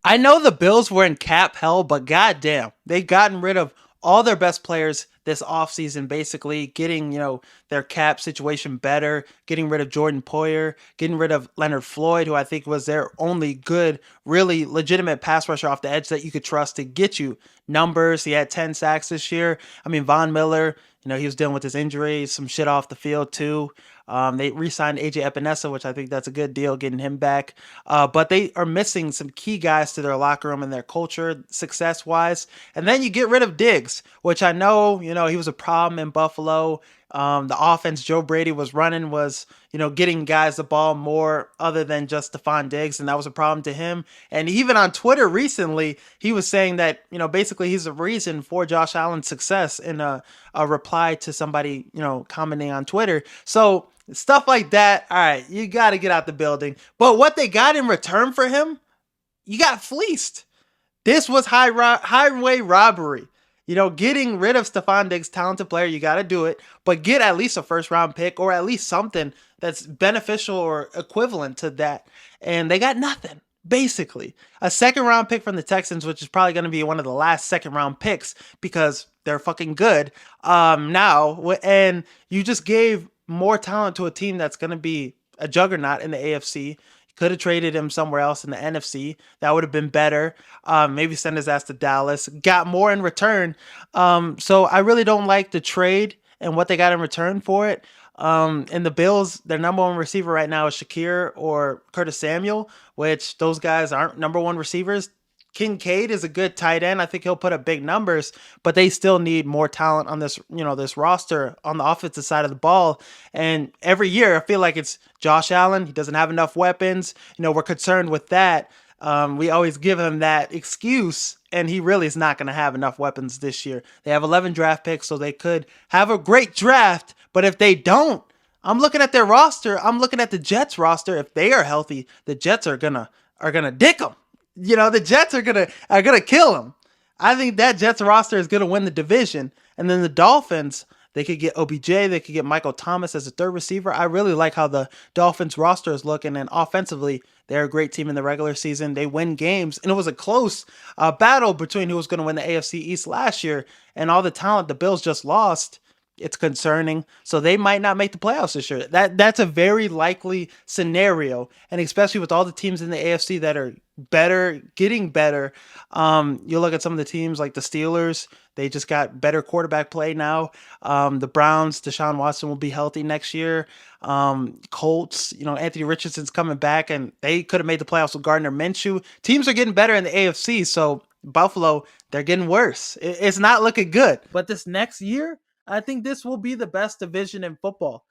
I know the Bills were in cap hell, but goddamn, they gotten rid of all their best players this offseason, basically getting, their cap situation better, getting rid of Jordan Poyer, getting rid of Leonard Floyd, who I think was their only good, really legitimate pass rusher off the edge that you could trust to get you numbers. He had 10 sacks this year. I mean, Von Miller, he was dealing with his injury, some shit off the field too. They re-signed AJ Epinesa, which I think that's a good deal, getting him back. But they are missing some key guys to their locker room and their culture, success-wise. And then you get rid of Diggs, which I know, he was a problem in Buffalo. The offense Joe Brady was running was, getting guys the ball more other than just Stephon Diggs, and that was a problem to him. And even on Twitter recently, he was saying that, basically he's the reason for Josh Allen's success in a reply to somebody, commenting on Twitter. So stuff like that, all right, you got to get out the building. But what they got in return for him, you got fleeced. This was highway robbery. Getting rid of Stephon Diggs, talented player, you got to do it, but get at least a first round pick or at least something that's beneficial or equivalent to that. And they got nothing, basically. A second round pick from the Texans, which is probably going to be one of the last second round picks because they're fucking good now. And you just gave more talent to a team that's going to be a juggernaut in the AFC. Could have traded him somewhere else in the NFC. That would have been better. Maybe send his ass to Dallas. Got more in return. So I really don't like the trade and what they got in return for it. And the Bills, their number one receiver right now is Shakir or Curtis Samuel, which those guys aren't number one receivers. Kincaid is a good tight end. I think he'll put up big numbers, but they still need more talent on this roster on the offensive side of the ball. And every year I feel like it's Josh Allen. He doesn't have enough weapons. We're concerned with that. We always give him that excuse, and he really is not going to have enough weapons this year. They have 11 draft picks, so they could have a great draft, but if they don't, I'm looking at their roster. I'm looking at the Jets roster. If they are healthy, the Jets are gonna dick them. The Jets are gonna kill him. I think that Jets roster is gonna win the division. And then the Dolphins, they could get OBJ, they could get Michael Thomas as a third receiver. I really like how the Dolphins roster is looking, and offensively, they're a great team in the regular season. They win games, and it was a close battle between who was going to win the AFC East last year, and all the talent the Bills just lost. It's concerning. So they might not make the playoffs this year. That's a very likely scenario. And especially with all the teams in the AFC that are better, getting better. You look at some of the teams like the Steelers. They just got better quarterback play now. The Browns, Deshaun Watson will be healthy next year. Colts, Anthony Richardson's coming back, and they could have made the playoffs with Gardner Minshew. Teams are getting better in the AFC. So Buffalo, they're getting worse. It's not looking good. But this next year, I think this will be the best division in football.